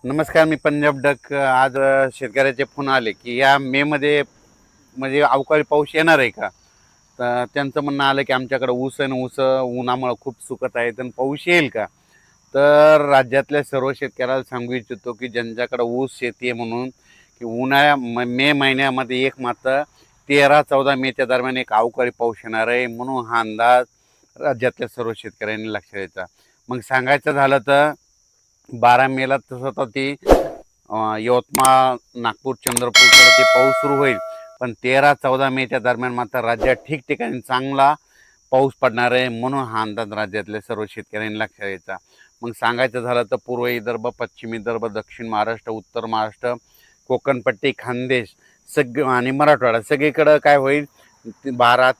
नमस्कार, मी पंजाब डक. आज शेतकऱ्याचे फोन आले की या मे मध्ये म्हणजे अवकाळी पाऊस येणार आहे का. तर त्यांचं म्हणणं आलं की आमच्याकडे ऊस आहे ऊस उन्हामुळे खूप सुकत आहे, तर पाऊस येईल का. तर राज्यातल्या सर्व शेतकऱ्याला सांगू इच्छितो की ज्यांच्याकडे ऊस शेती आहे म्हणून की मे महिन्यामध्ये एक मात्र 13-14 मेच्या दरम्यान एक अवकाळी पाऊस येणार आहे, म्हणून हा अंदाज राज्यातल्या सर्व शेतकऱ्यांनी लक्षात द्यायचा. मग सांगायचं झालं तर 12 मेला तसं तर ती यवतमाळ, नागपूर, चंद्रपूरकडे ते पाऊस सुरू होईल. पण 13-14 मेच्या दरम्यान मात्र राज्यात ठिकठिकाणी चांगला पाऊस पडणार आहे, म्हणून हा अंदाज राज्यातल्या सर्व शेतकऱ्यांनी लक्षात घ्यायचा. मग सांगायचं झालं तर पूर्व विदर्भ, पश्चिम विदर्भ, दक्षिण महाराष्ट्र, उत्तर महाराष्ट्र, कोकणपट्टी, खानदेश आणि मराठवाडा सगळीकडं काय होईल, 12,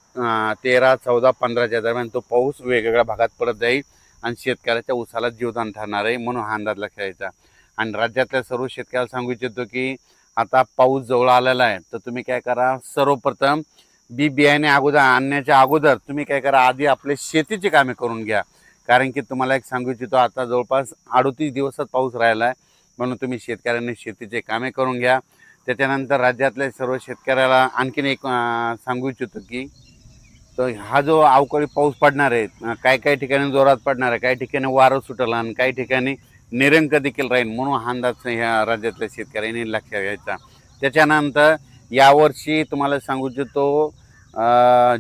13, 14, 15च्या दरम्यान तो पाऊस वेगवेगळ्या भागात पडत जाईल आणि शेतकऱ्याच्या ऊसाला जीवदान ठरणार आहे, म्हणून हा अंदाज लक्षात घ्यायचा. आणि राज्यातल्या सर्व शेतकऱ्याला सांगू इच्छितो की आता पाऊस जवळ आलेला आहे, तर तुम्ही काय करा, सर्वप्रथम बियाणे अगोदर आणण्याच्या अगोदर तुम्ही काय करा, आधी आपले शेतीची कामे करून घ्या. कारण की तुम्हाला एक सांगू इच्छितो, आता जवळपास 38 दिवसात पाऊस राहिला आहे, म्हणून तुम्ही शेतकऱ्यांनी शेतीचे कामे करून घ्या. त्याच्यानंतर राज्यातल्या सर्व शेतकऱ्याला आणखीन एक सांगू इच्छितो की तर हा जो अवकाळी पाऊस पडणार आहे, काही काही ठिकाणी जोरात पडणार आहे, काही ठिकाणी वारं सुटलं आणि काही ठिकाणी निरंक देखील राहील, म्हणून हा अंदाज ह्या राज्यातल्या शेतकऱ्यांनी लक्षात घ्यायचा. त्याच्यानंतर यावर्षी तुम्हाला सांगू इच्छितो,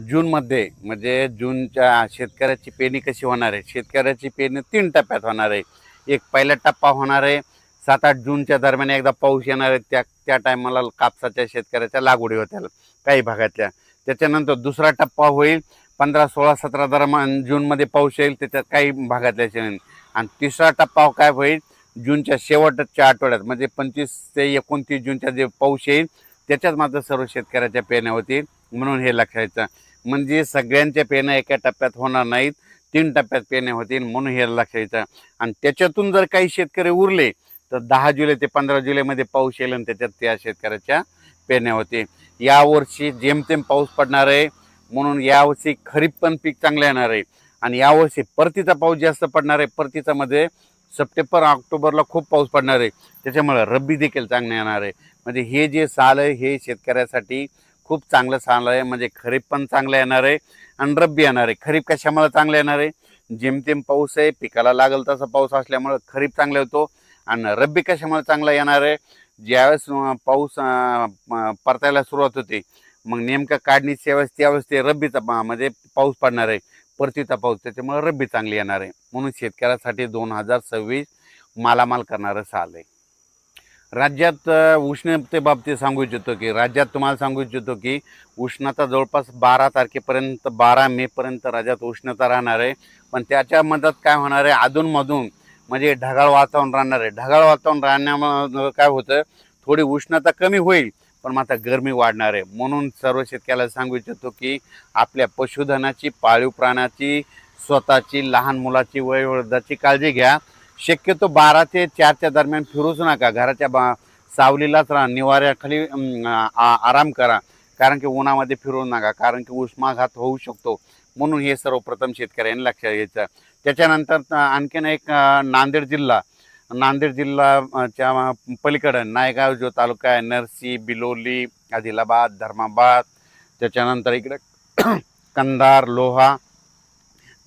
जूनमध्ये म्हणजे जूनच्या शेतकऱ्याची पेरणी कशी होणार आहे. शेतकऱ्याची पेरणी 3 टप्प्यात होणार आहे. एक पहिला टप्पा होणार आहे 7-8 जूनच्या दरम्यान, एकदा पाऊस येणार आहे, त्या टायमाला कापसाच्या शेतकऱ्याच्या लागवडी होत्या काही भागातल्या. त्याच्यानंतर दुसरा टप्पा होईल 15, 16, 17 दरम्यान जूनमध्ये पाऊस येईल, त्याच्यात काही भागातल्या शेती. आणि तिसरा टप्पा काय होईल जूनच्या शेवटच्या आठवड्यात, म्हणजे 25 ते 29 जूनच्या जे पाऊस येईल त्याच्यात मात्र सर्व शेतकऱ्याच्या पेरण्या होतील, म्हणून हे लक्षायचं. म्हणजे सगळ्यांच्या पेरण्या एका टप्प्यात होणार नाहीत, 3 टप्प्यात पेरण्या होतील, म्हणून हे लक्षायचं. आणि त्याच्यातून जर काही शेतकरी उरले तर 10 जुलै ते 15 जुलैमध्ये पाऊस येईल आणि त्याच्यात त्या शेतकऱ्याच्या पेरण्या होते. यावर्षी जेमतेम पाऊस पडणार आहे, म्हणून यावर्षी खरीप पण पीक चांगलं येणार आहे. आणि यावर्षी परतीचा पाऊस जास्त पडणार आहे. परतीचामध्ये सप्टेंबर ऑक्टोबरला खूप पाऊस पडणार आहे, त्याच्यामुळे रब्बी देखील चांगलं येणार आहे. म्हणजे हे जे साल आहे हे शेतकऱ्यासाठी खूप चांगलं साल आहे. म्हणजे खरीप पण चांगलं येणार आहे आणि रब्बी येणार आहे. खरीप कशामुळे चांगलं येणार आहे, जेमतेम पाऊस आहे, पिकाला लागल तसा पाऊस असल्यामुळे खरीप चांगला होतो. आणि रब्बी कशामुळे चांगला येणार आहे, ज्यावेळेस पाऊस परतायला सुरुवात होते, मग नेमकं काढणीच्या वेळेस त्यावेळेस ते रब्बीचा म्हणजे पाऊस पडणार आहे, परतीचा पाऊस, त्याच्यामुळे रब्बी चांगली येणार आहे. म्हणून शेतकऱ्यासाठी 2026 मालामाल करणारं साल आहे. राज्यात उष्णतेबाबतीत सांगू इच्छितो की राज्यात तुम्हाला सांगू इच्छितो की उष्णता जवळपास 12 तारखेपर्यंत, 12 मेपर्यंत राज्यात उष्णता राहणार आहे. पण त्याच्या मदत काय होणार आहे, अधूनमधून म्हणजे ढगाळ वातावरण राहणार आहे. ढगाळ वातावरण राहण्यामुळे काय होतं, थोडी उष्णता कमी होईल पण मात्र गरमी वाढणार आहे. म्हणून सर्व शेतकऱ्याला सांगू इच्छितो की आपल्या पशुधनाची, पाळीव प्राण्याची, स्वतःची, लहान मुलाची, वयोवृद्धाची काळजी घ्या. शक्यतो 12 ते 4च्या दरम्यान फिरूच नका, घराच्या सावलीलाच राहा, निवाऱ्याखाली आराम करा. कारण की उन्हामध्ये फिरू नका, कारण की उष्माघात होऊ शकतो. म्हणून हे सर्वप्रथम शेतकऱ्यांनी लक्षात घ्यायचं. त्याच्यानंतर आणखीन एक नांदेड जिल्हाच्या पलीकडं नायगाव जो तालुका आहे, नरसी, बिलोली, आदिलाबाद, धर्माबाद, त्याच्यानंतर इकडे कंधार, लोहा,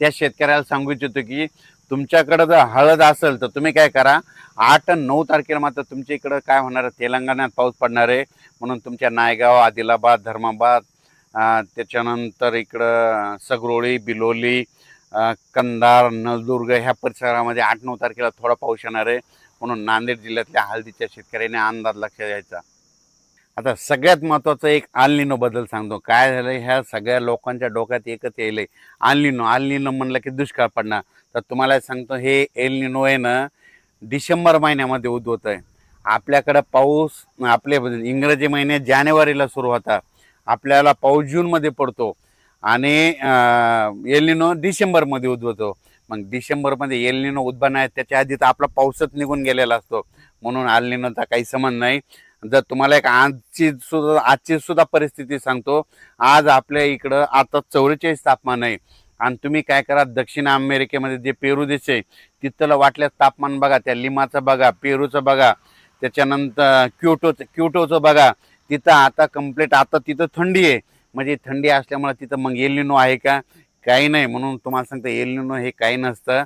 त्या शेतकऱ्याला सांगू इच्छितो की तुमच्याकडं जर हळद असेल तर तुम्ही काय करा, 8 आणि 9 तारखेला मात्र तुमच्या इकडं काय होणार आहे, तेलंगणात पाऊस पडणार आहे. म्हणून तुमच्या नायगाव, आदिलाबाद, धर्माबाद, त्याच्यानंतर इकडं सगरोळी, बिलोली, कंधार, नळदुर्ग ह्या परिसरामध्ये 8-9 तारखेला थोडा पाऊस येणार आहे. म्हणून नांदेड जिल्ह्यातल्या हळदीच्या शेतकऱ्यांनी अंदाज लक्षात द्यायचा. आता सगळ्यात महत्त्वाचं एक आल बद्दल सांगतो. काय झालं, ह्या सगळ्या लोकांच्या डोक्यात एकच येईल, आल म्हणलं की दुष्काळ पडणार. तर तुम्हाला सांगतो, हे एल निनो आहे ना, डिसेंबर महिन्यामध्ये उद्भवत आहे. आपल्याकडं पाऊस आपले इंग्रजी महिने जानेवारीला सुरू होतात, आपल्याला पाऊस जूनमध्ये पडतो आणि एल निनो डिसेंबरमध्ये उद्भवतो. मग डिसेंबरमध्ये एल निनो उद्भवणार आहे, त्याच्या आधी तर आपला पाऊसच निघून गेलेला असतो. म्हणून आल निनोचा काही संबंध नाही. जर तुम्हाला एक आजची सुद्धा परिस्थिती सांगतो, आज आपल्या इकडं आता 44 तापमान आहे. आणि तुम्ही काय करा, दक्षिण अमेरिकेमध्ये जे पेरू देश आहे तिथलं वाटल्यास तापमान बघा, त्या लिमाचं बघा, पेरूचं बघा, त्याच्यानंतर क्युटोचं बघा. तिथं आता कम्प्लीट आता तिथं थंडी आहे. म्हणजे थंडी असल्यामुळे तिथं मग एल निनो आहे का, काही नाही. म्हणून तुम्हाला सांगतो एल निनो हे काही नसतं.